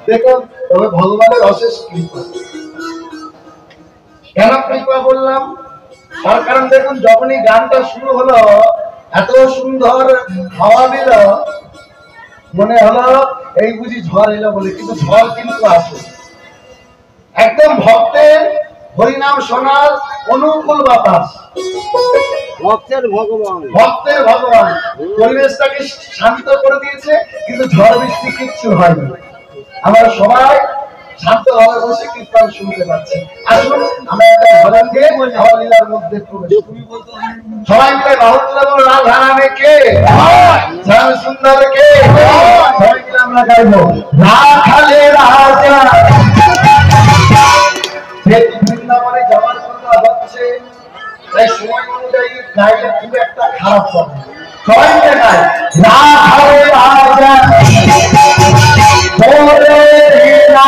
দেখুন তবে ভগবানের অশেষ কৃপা। কেন কৃপা বললাম? তার কারণ দেখুন যখনই গানটা শুরু হলো এত সুন্দর হাওয়া দিল, মনে হলো এই বুঝি ঝড় এলো বলে, কিন্তু ঝড় কিন্তু আসে একদম ভক্তের হরিনাম শোনার অনুকূল বাতাস। ভক্তের ভগবান, ভক্তের ভগবান পরিবেশটাকে শান্ত করে দিয়েছে, কিন্তু ঝড় বৃষ্টি কিচ্ছু হয়নি। আমরা সবাই শান্তভাবে বসে কীর্তন শুনতে পাচ্ছি। আসুন আমরা একটা ভজন গেয়ে আমার লীলার মধ্যে প্রবেশ করি। সবাই মিলে বাহুল্য বল রাধা রানী কে, শ্যাম সুন্দর কে, সবাই মিলে আমরা গাইবো রাখালে রাজা। যেহেতু বৃন্দাবনে যাওয়ার কথা হচ্ছে, তাই সময় অনুযায়ী গাইলে খুব একটা খারাপ হবে। সবাই মিলে গাই রাখালে রাজা বলে না,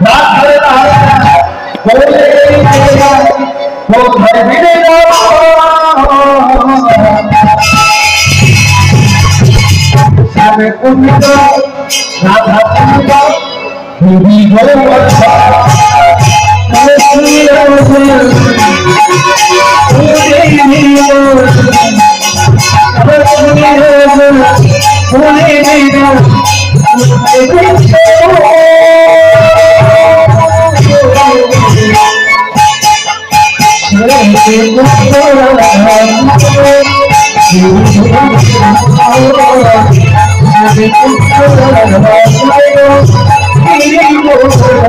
রাখালে রাজা বলে না, কোথায় ভিড়ে সামনে কুন্দ রাধা কুন্দ হিরি গোবর্ধা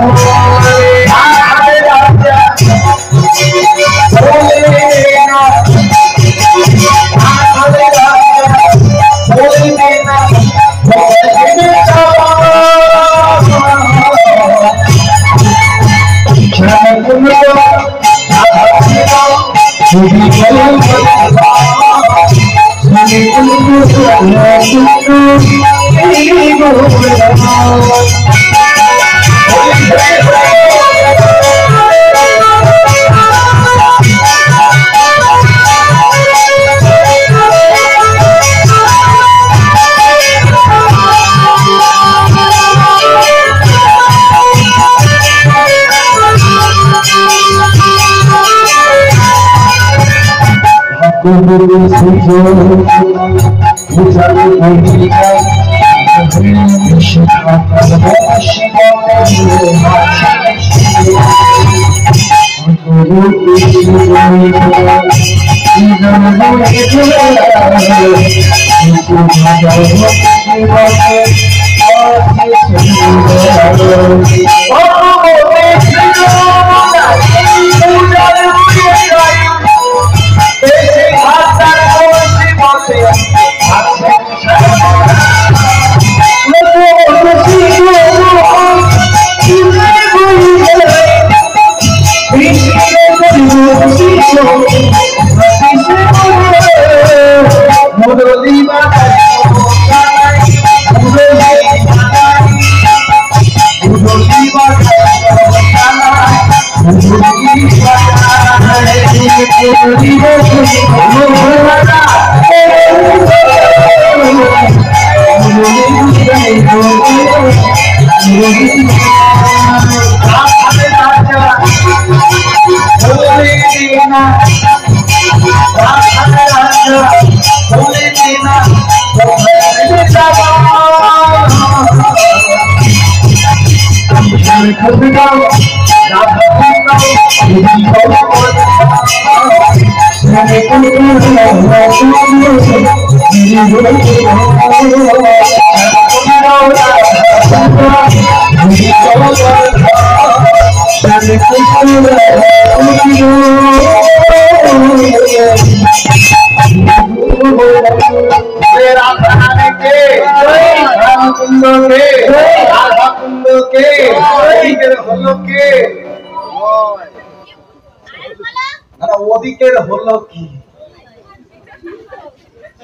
ওদিকের হলো কি?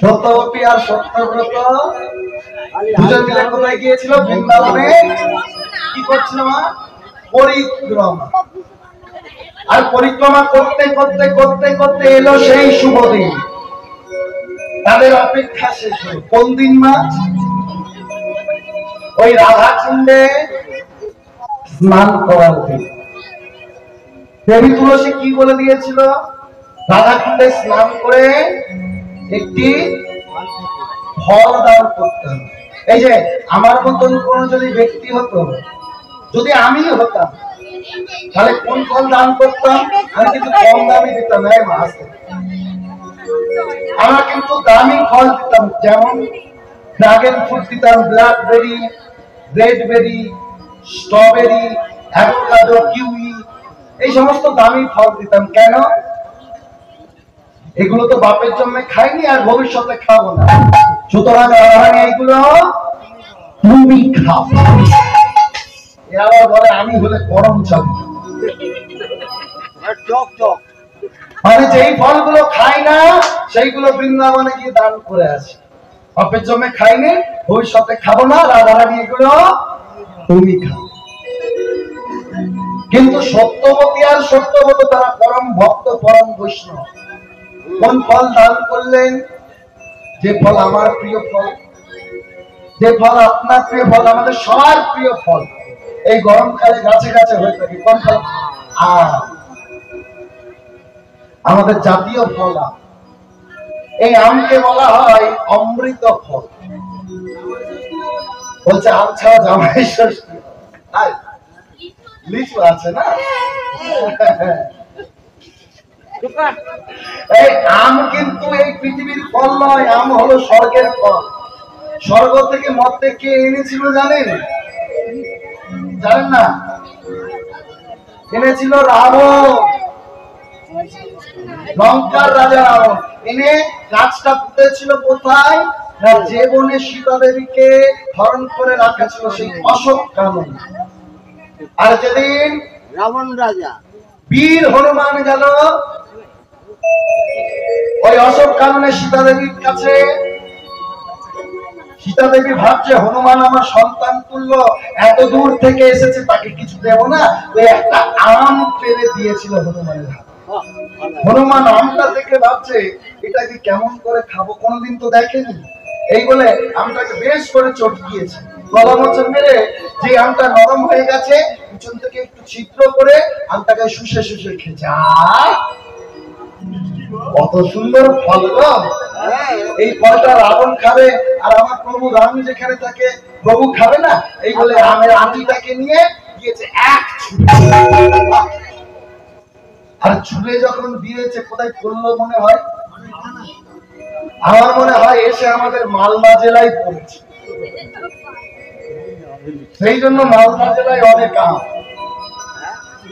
সত্যবতী আর সত্যব্রত দুজন মিলে কোথায় গিয়েছিল? বৃন্দাবনে। কি করছিল মা? পরিক্রমা। আর পরিক্রমা করতে করতে করতে করতে এলো সেই শুভ দিন। তাদের অপেক্ষা শেষ হলো কোন দিন মা? ওই রাধা কুণ্ডে স্নান করার দিন দেবী তুলসী কি বলে দিয়েছিল? রাধা কুণ্ডে স্নান করে একটি ফল দান করতে হবে। এই যে আমার মতন কোন যদি ব্যক্তি হতো, যদি আমি হতাম, তাহলে কোন ফল দান করতাম? আমি কিন্তু কম দামি দিতাম না, আমরা কিন্তু দামি ফল দিতাম, যেমন ড্রাগন ফ্রুট দিতাম, ব্ল্যাকবেরি, রেডবেরি, স্ট্রবেরি, অ্যাভোকাডো, কিউই, এই সমস্ত দামি ফল দিতাম। কেন? এগুলো তো বাপের জন্য খাইনি আর ভবিষ্যতে খাবো না, সুতরাং এইগুলো তুমি খাও। আবার বলে আমি হলে গরম চাবি, মানে যেই ফলগুলো খাই না সেইগুলো বৃন্দাবনে গিয়ে দান করে আসে। বাপের জন্য খাইনি, ভবিষ্যতে খাবো না, রাধারানী এগুলো তুমি খাও। কিন্তু সত্যবতী আর সত্যবত তারা পরম ভক্ত, পরম বৈষ্ণব। কোন ফল দান করলেন? যে ফল আমার প্রিয় ফল, যে ফল আপনার প্রিয় ফল, আমাদের সবার প্রিয় ফল। এই গরমকালে গাছে গাছে হয়ে থাকে। কোন ফল? আম, আমাদের জাতীয় ফল আম। এই আমকে বলা হয় অমৃত ফল। বলছে আম ছাড়া জামাই ষষ্ঠী, লিচু আছে না? এই আম কিন্তু এই পৃথিবীর ফল নয়, আম হলো স্বর্গের ফল। স্বর্গ থেকে মধ্যে কে এনেছিল জানেন? জানেন না? এনেছিল রাবণ, লঙ্কার রাজা রাবণ। এনে গাছটা পুঁতেছিল কোথায়? না, যে বনে সীতা দেবীকে হরণ করে রাখা ছিল, সেই অশোক কানন। আর যেদিন রাবণ রাজা বীর হনুমান গেল ওই অশোক কাননে সীতা দেবীর কাছে, সীতা দেবী ভাবছে হনুমান আমার সন্তান তুল্য, এত দূর থেকে এসেছে, তাকে কিছু দেব না, ওই একটা আম পেরে দিয়েছিল হনুমানের হাতে। হনুমান আমটা দেখে ভাবছে এটাকে কেমন করে খাবো, কোনোদিন তো দেখেনি। এই বলে আমটাকে বেশ করে চটকিয়েছে, গলা মোচন মেরে যে আমটা নরম হয়ে গেছে পিছন থেকে একটু ছিদ্র করে আমটাকে শুষে শুষে খেয়েছে। কত সুন্দর ফল গো! এই ফলটা রাবণ খাবে আর আমার প্রভু রাম যেখানে থাকে প্রভু খাবে না? এই বলে আমের আটিটাকে নিয়ে দিয়েছে এক ছুঁড়ে। আর ছুঁড়ে যখন দিয়েছে কোথায় পড়লো মনে হয়? আমার মনে হয় এসে আমাদের মালদা জেলায় পড়েছে। সেই জন্য মালদা জেলায় অনেক আম।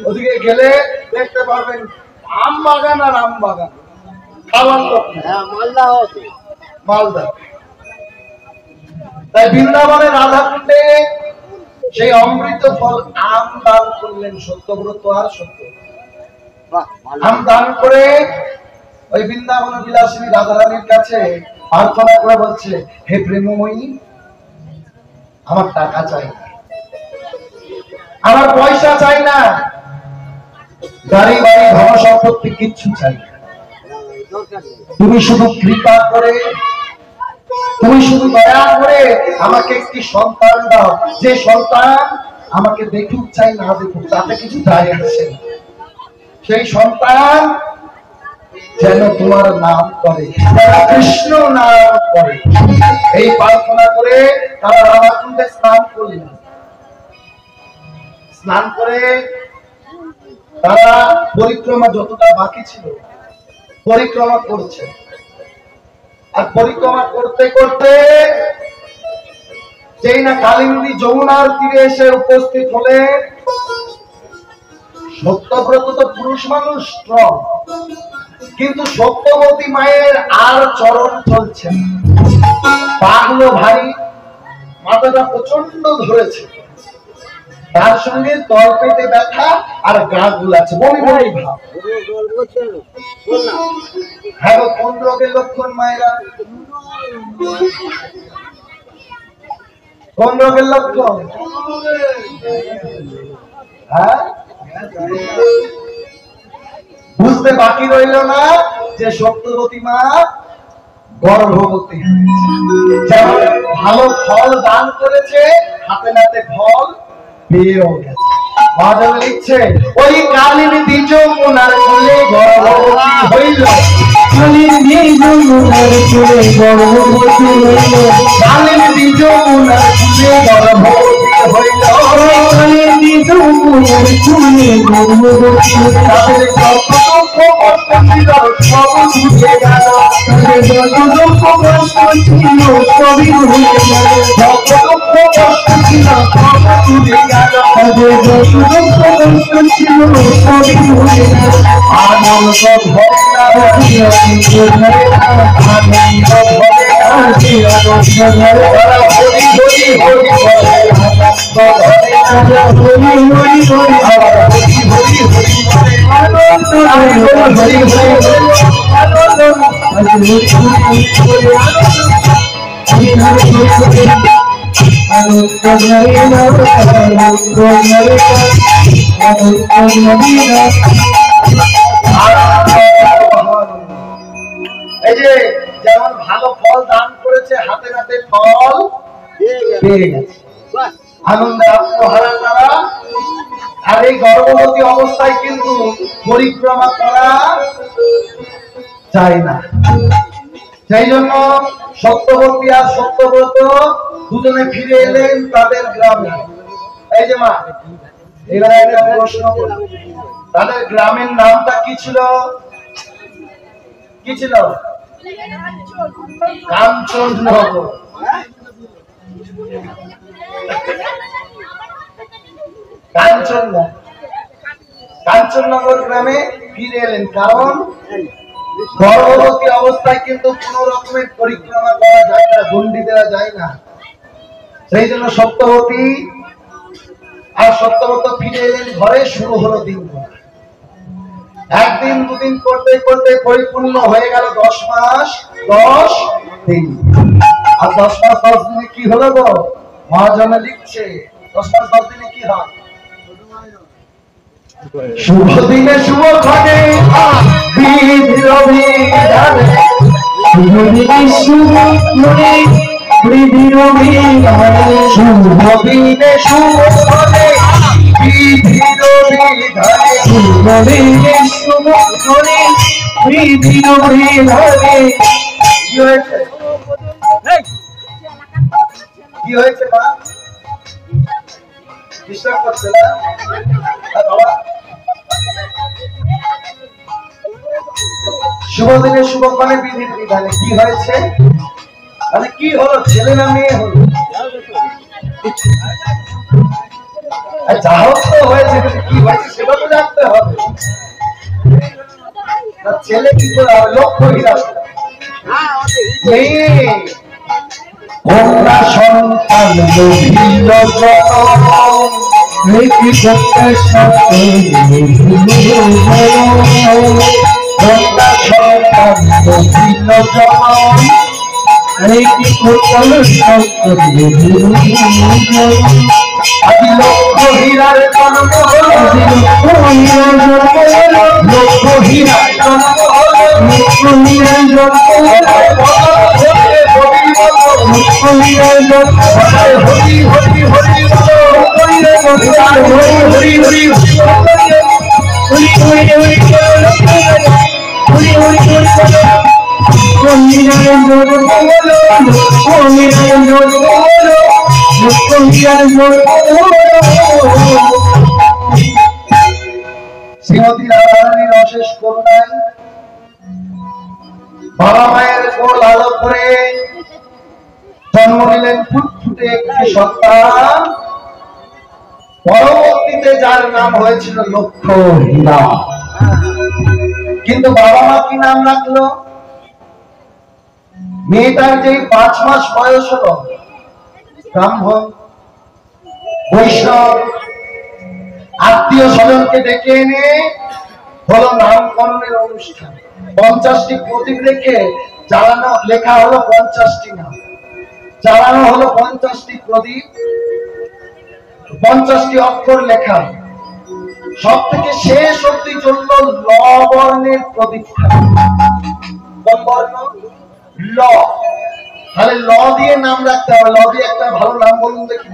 ওদিকে গেলে দেখতে পাবেন আম বাগান আর আম বাগান, খাবার লোক মালদা। তাই বৃন্দাবনের রাধা কুণ্ডে সেই অমৃত ফল আম দান করলেন সত্যব্রত আর সত্য। আম দান করে ওই বৃন্দাবন বিলাসিনী রাধারানীর কাছে প্রার্থনা করে বলছে, হে প্রেমময়ী, আমার টাকা চাই না, আমার পয়সা চাই না, গাড়ি বাড়ি ধন সম্পত্তি কিচ্ছু চাই না। তুমি শুধু কৃপা করে, তুমি শুধু দয়া করে আমাকে একটি সন্তান দাও, যে সন্তান আমাকে দেখুক চাই না দেখুক তাতে কিছু যায় আসে না, সেই সন্তান যেন তোমার নাম করে, কৃষ্ণ নাম করে। এই প্রার্থনা করে তারা রাধাকুণ্ডে স্নান করলেন। স্নান করে তারা পরিক্রমা যতটা বাকি ছিল পরিক্রমা করছে। আর পরিক্রমা করতে করতে যেই না কালিন্দী যমুনার তীরে এসে উপস্থিত হলে, সত্যব্রত তো পুরুষ মানুষ স্ট্রং, কিন্তু সত্যবতী মায়ের আর চরণ চলছে, পাগলো ভারী, মাথাটা প্রচন্ড ধরেছে, তার সঙ্গে তল পেটে ব্যথা আর গা গুলাচ্ছে, বমি বমি ভাব। হ্যাঁ, কোন রোগের লক্ষণ মায়েরা? কোন রোগের লক্ষণ? হ্যাঁ, বুঝতে বাকি রইল না যে সত্যবতী মা গর্ভবতী হয়েছে। যেমন ভালো ফল দান করেছে, হাতে নাতে ফল পেয়েও গেছে। মহাজন লিখছে ওই কালিন্দী যমুনার কূলে গর্ভবতী হইল, কালিন্দী যমুনার কূলে গর্ভবতী হইল, কালিন্দী যমুনার কূলে গর্ভবতী হইল, কালিন্দী যমুনার কূলে গর্ভবতী হইল। তাদের যত দুঃখ কষ্ট ছিল সব ভুলে গেল, তাদের যত দুঃখ কষ্ট ছিল সবই ভুলে গেল, যত দুঃখ কষ্ট ছিল সব ভুলে গেল, তাদের যত দুঃখ কষ্ট ছিল সবই ভুলে গেল। আনন্দ ভরে না আনন্দ ধরে না, আনন্দ ভরে না, আনন্দ ধরে না, তারা হরি হরি হরি বলে আনন্দ ভরে না, হরি হরি হরি আবার হরি হরি হরি বলে আনন্দ ধরে না, হরি হরি হরি আনন্দ, হরি হরি হরি হরি আনন্দ, হরি হরি হরি আনন্দ ধরে না, আনন্দ ধরে না, আনন্দ ধরে না। এই যে যেমন ভালো ফল দান করেছে হাতে নাতে ফল পেয়ে গেছে, আনন্দে আত্মহারা তারা। আর এই গর্ভবতী অবস্থায় কিন্তু পরিক্রমা করা যায় না, সেই জন্য সত্যবতী আর সত্যব্রত দুজনে ফিরে এলেন তাদের গ্রামে। এই যে মা, এবার একটা প্রশ্ন করি, তাদের গ্রামের নামটা কি ছিল? কি ছিল? কাঞ্চননগর। কাঞ্চননগর গ্রামে ফিরে এলেন, কারণ গর্ভবতী অবস্থায় কিন্তু কোন রকমের পরিক্রমা করা যায় না, গন্ডি দেওয়া যায় না। সেই জন্য সত্যবতী আর সত্যব্রত ফিরে এলেন ঘরে। শুরু হলো দিন, একদিন দুদিন করতে করতে পরিপূর্ণ হয়ে গেল 10 মাস 10 দিন। আর 10 মাস 10 দিনে কি হলো গো? মহাজনে লিখছে 10 মাস 10 দিনে কি হয়? শুভ দিনে শুভ ঘটে বিধি রবিধানে, শুভ দিনে শুভ ঘটে বিধি রবিধানে, শুভ দিনে শুভ ঘটে বিধি রবিধানে, শুভ দিনে শুভ ঘটে বিধি রবিধানে। কি হয়েছে? কি হয়েছে মা? ডিস্টার্ব করছে না বাবা? শুভ দিনে শুভক্ষণে বিধির বিধানে কি হয়েছে? মানে কি হলো, ছেলে না মেয়ে হলো? যা হোক তো হয়েছে, কিন্তু কি হয়েছে সেটা তো জানতে হবে। ছেলে কি করে হবে? লক্ষ্য হিরাবে কন্যা সন্তান লোভিল জনম, কি করতে সাথে কন্যা সন্তান লোভিল জনম, কি করতে আদি লক্ষ হীরার জন্ম হলো, লক্ষ হীরার জন্ম হলো, হরি হরি হরি হরি শ্রীমতী রাধারানীর অশেষ করুণায় বাবা মায়ের কোল আলো করে জন্ম নিলেন ফুটফুটে একটি সন্তান, পরবর্তীতে যার নাম হয়েছিল লক্ষ্য হীরা। কিন্তু বাবা মা কি নাম রাখলো? মেয়েটার যে 5 মাস বয়স হলো, ব্রাহ্মণ বৈষ্ণব আত্মীয় স্বজনকে ডেকে এনে হলো নামকরণের অনুষ্ঠান। 50টি প্রদীপ রেখে জ্বালানো, লেখা হলো 50টি নাম, জ্বালানো হলো 50টি প্রদীপ, 50টি অক্ষর লেখা। সব থেকে শেষ অব্দি চলল ল বর্ণের প্রদীপটা। কোন বর্ণ? ল। তাহলে ল দিয়ে নাম রাখতে হবে। ল দিয়ে একটা ভালো নাম বলুন দেখি।